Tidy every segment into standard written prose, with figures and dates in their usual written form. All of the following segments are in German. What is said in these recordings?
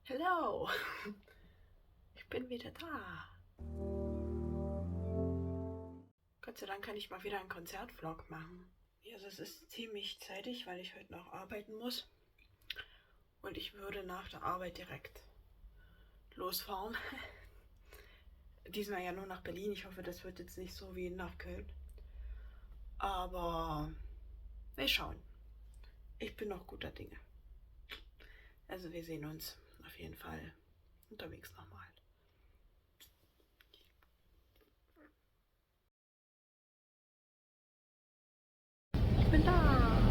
Hallo, ich bin wieder da. Gott sei Dank kann ich mal wieder einen Konzertvlog machen. Also es ist ziemlich zeitig, weil ich heute noch arbeiten muss. Und ich würde nach der Arbeit direkt losfahren. Diesmal ja nur nach Berlin. Ich hoffe, das wird jetzt nicht so wie nach Köln. Aber wir schauen. Ich bin noch guter Dinge. Also wir sehen uns auf jeden Fall unterwegs nochmal. Ich bin da.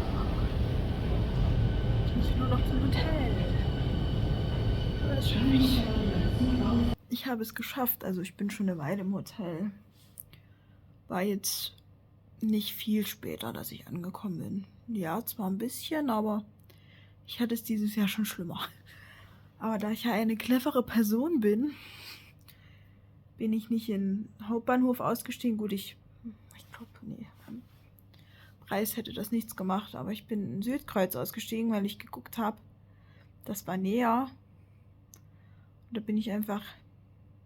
Jetzt muss ich nur noch zum Hotel. Aber das schaffe ich. Ich habe es geschafft. Also ich bin schon eine Weile im Hotel. War jetzt nicht viel später, dass ich angekommen bin. Ja, zwar ein bisschen, aber ich hatte es dieses Jahr schon schlimmer. Aber da ich ja eine clevere Person bin, bin ich nicht in Hauptbahnhof ausgestiegen. Gut, ich glaube, nee, am Preis hätte das nichts gemacht, aber ich bin in Südkreuz ausgestiegen, weil ich geguckt habe, das war näher. Und da bin ich einfach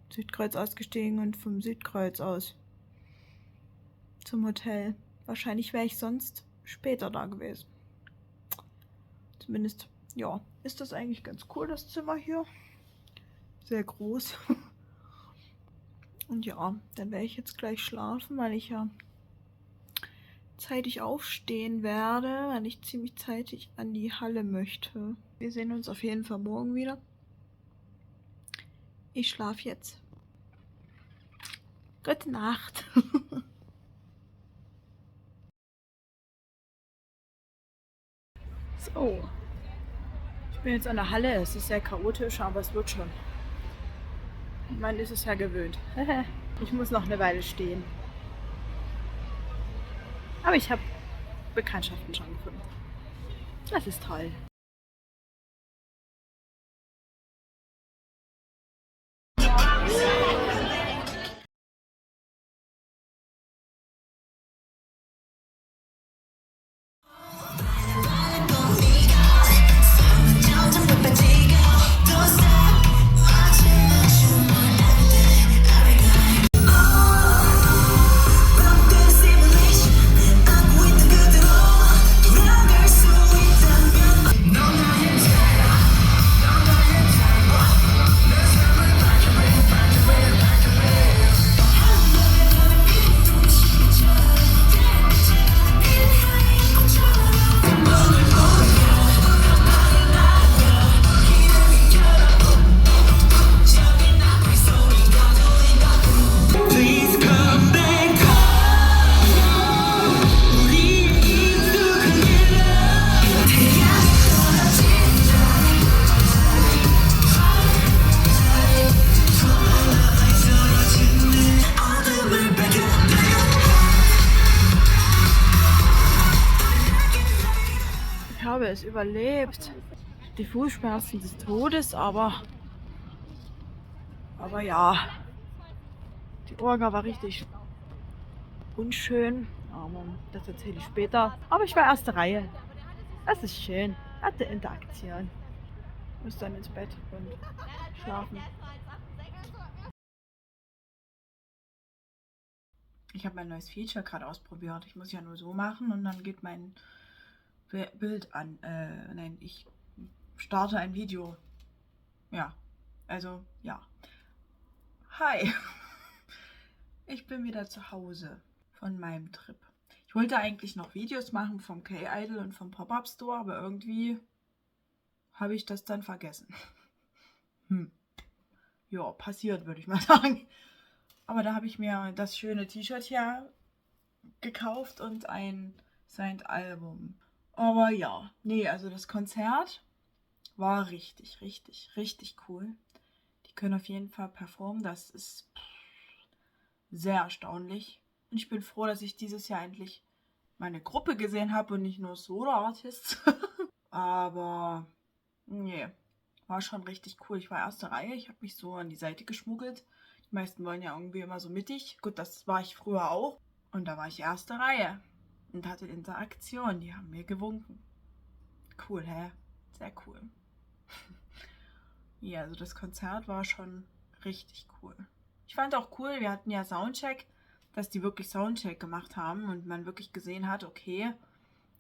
Südkreuz ausgestiegen und vom Südkreuz aus zum Hotel. Wahrscheinlich wäre ich sonst später da gewesen. Zumindest, ja, ist das eigentlich ganz cool, das Zimmer hier. Sehr groß. Und ja, dann werde ich jetzt gleich schlafen, weil ich ja zeitig aufstehen werde, weil ich ziemlich zeitig an die Halle möchte. Wir sehen uns auf jeden Fall morgen wieder. Ich schlafe jetzt. Gute Nacht. So. Ich bin jetzt an der Halle. Es ist sehr chaotisch, aber es wird schon. Man ist es ja gewöhnt. Ich muss noch eine Weile stehen. Aber ich habe Bekanntschaften schon gefunden. Das ist toll. Ich habe es überlebt. Die Fußschmerzen des Todes, aber ja, die Orga war richtig unschön. Aber das erzähle ich später. Aber ich war erste Reihe. Das ist schön. Hatte Interaktion. Muss dann ins Bett und schlafen. Ich habe mein neues Feature gerade ausprobiert. Ich muss ja nur so machen und dann geht mein Bild an. Nein, ich starte ein Video. Ja, also ja. Hi, ich bin wieder zu Hause von meinem Trip. Ich wollte eigentlich noch Videos machen vom K-Idol und vom Pop-Up Store, aber irgendwie habe ich das dann vergessen. Ja, passiert, würde ich mal sagen. Aber da habe ich mir das schöne T-Shirt hier gekauft und ein Signed Album. Aber ja, nee, also das Konzert war richtig, richtig, richtig cool. Die können auf jeden Fall performen. Das ist sehr erstaunlich. Und ich bin froh, dass ich dieses Jahr endlich meine Gruppe gesehen habe und nicht nur Solo-Artists. Aber nee, war schon richtig cool. Ich war erste Reihe. Ich habe mich so an die Seite geschmuggelt. Die meisten wollen ja irgendwie immer so mittig. Gut, das war ich früher auch. Und da war ich erste Reihe und hatte Interaktion. Die haben mir gewunken. Cool, hä? Sehr cool. Ja, also das Konzert war schon richtig cool. Ich fand auch cool, wir hatten ja Soundcheck, dass die wirklich Soundcheck gemacht haben und man wirklich gesehen hat, okay,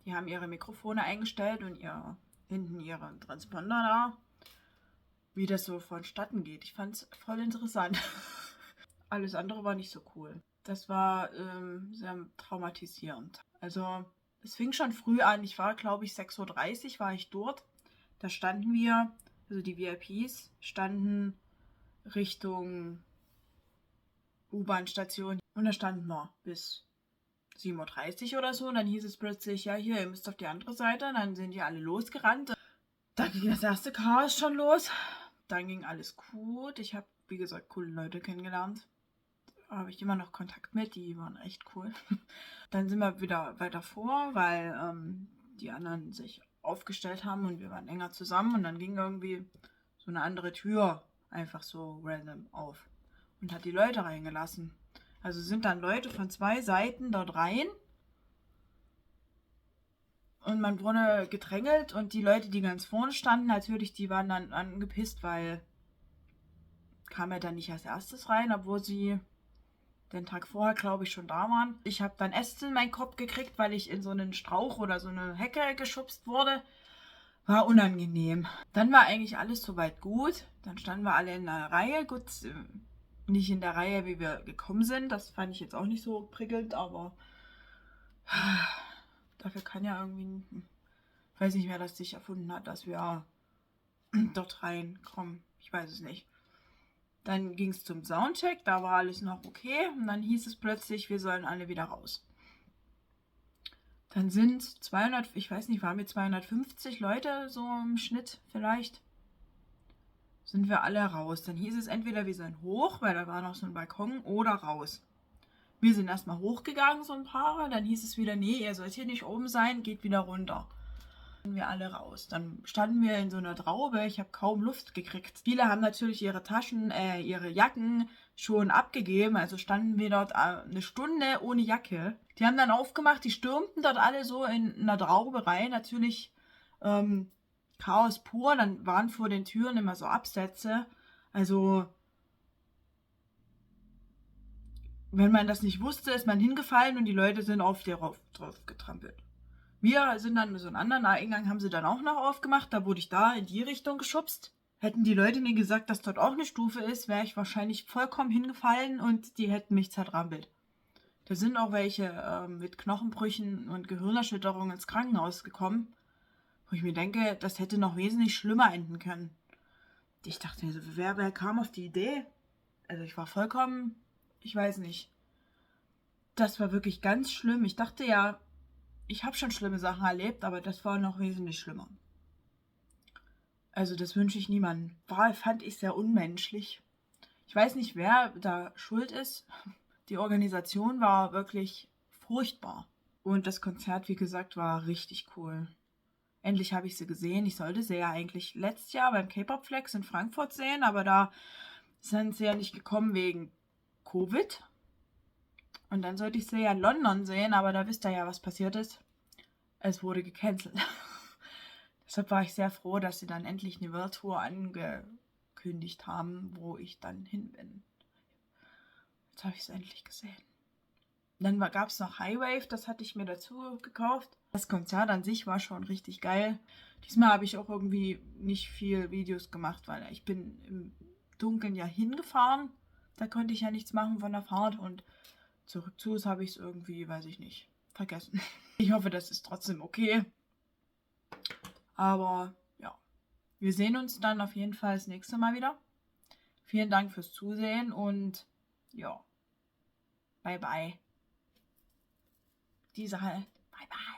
die haben ihre Mikrofone eingestellt und hinten ihren Transponder da, wie das so vonstatten geht. Ich fand es voll interessant. Alles andere war nicht so cool. Das war sehr traumatisierend. Also es fing schon früh an. Ich war, glaube ich, 6:30 Uhr war ich dort. Da standen wir, also die VIPs standen Richtung U-Bahn-Station. Und da standen wir bis 7:30 Uhr oder so. Und dann hieß es plötzlich, ja, hier, ihr müsst auf die andere Seite. Und dann sind die alle losgerannt. Dann ging das erste Chaos schon los. Dann ging alles gut. Ich habe, wie gesagt, coole Leute kennengelernt. Da habe ich immer noch Kontakt mit. Die waren echt cool. Dann sind wir wieder weiter vor, weil die anderen sich aufgestellt haben und wir waren enger zusammen. Und dann ging irgendwie so eine andere Tür einfach so random auf und hat die Leute reingelassen. Also sind dann Leute von 2 Seiten dort rein und man wurde gedrängelt und die Leute, die ganz vorne standen, natürlich, die waren dann angepisst, weil kam ja dann nicht als erstes rein, obwohl sie den Tag vorher, glaube ich, schon da waren. Ich habe dann Äste in meinen Kopf gekriegt, weil ich in so einen Strauch oder so eine Hecke geschubst wurde. War unangenehm. Dann war eigentlich alles soweit gut. Dann standen wir alle in der Reihe. Gut, nicht in der Reihe, wie wir gekommen sind. Das fand ich jetzt auch nicht so prickelnd, aber dafür kann ja irgendwie, ich weiß nicht, wer das sich erfunden hat, dass wir dort reinkommen. Ich weiß es nicht. Dann ging es zum Soundcheck, da war alles noch okay. Und dann hieß es plötzlich, wir sollen alle wieder raus. Dann sind 200, ich weiß nicht, waren wir 250 Leute so im Schnitt vielleicht, sind wir alle raus. Dann hieß es entweder wir sollen hoch, weil da war noch so ein Balkon, oder raus. Wir sind erstmal hochgegangen, so ein paar, dann hieß es wieder, nee, ihr sollt hier nicht oben sein, geht wieder runter. Dann wir alle raus. Dann standen wir in so einer Traube, ich habe kaum Luft gekriegt. Viele haben natürlich ihre Taschen, ihre Jacken schon abgegeben, also standen wir dort eine Stunde ohne Jacke. Die haben dann aufgemacht, die stürmten dort alle so in einer Traube rein, natürlich Chaos pur, dann waren vor den Türen immer so Absätze, also wenn man das nicht wusste, ist man hingefallen und die Leute sind auf dir drauf getrampelt. Wir sind dann so einen anderen Eingang haben sie dann auch noch aufgemacht, da wurde ich da in die Richtung geschubst. Hätten die Leute mir gesagt, dass dort auch eine Stufe ist, wäre ich wahrscheinlich vollkommen hingefallen und die hätten mich zertrampelt. Da sind auch welche mit Knochenbrüchen und Gehirnerschütterungen ins Krankenhaus gekommen, wo ich mir denke, das hätte noch wesentlich schlimmer enden können. Ich dachte mir so, wer kam auf die Idee? Also ich war vollkommen, ich weiß nicht. Das war wirklich ganz schlimm. Ich dachte ja, ich habe schon schlimme Sachen erlebt, aber das war noch wesentlich schlimmer. Also das wünsche ich niemandem. Fand ich sehr unmenschlich. Ich weiß nicht, wer da schuld ist. Die Organisation war wirklich furchtbar. Und das Konzert, wie gesagt, war richtig cool. Endlich habe ich sie gesehen. Ich sollte sie ja eigentlich letztes Jahr beim K-Pop Flex in Frankfurt sehen, aber da sind sie ja nicht gekommen wegen Covid. Und dann sollte ich sie ja in London sehen, aber da wisst ihr ja, was passiert ist. Es wurde gecancelt. Deshalb war ich sehr froh, dass sie dann endlich eine World Tour angekündigt haben, wo ich dann hin bin. Jetzt habe ich es endlich gesehen. Dann gab es noch Highwave, das hatte ich mir dazu gekauft. Das Konzert an sich war schon richtig geil. Diesmal habe ich auch irgendwie nicht viel Videos gemacht, weil ich bin im Dunkeln ja hingefahren. Da konnte ich ja nichts machen von der Fahrt und zurück zu habe ich es irgendwie, weiß ich nicht, vergessen. Ich hoffe, das ist trotzdem okay. Aber ja, wir sehen uns dann auf jeden Fall das nächste Mal wieder. Vielen Dank fürs Zusehen und ja, bye bye. Diese halt. Bye bye.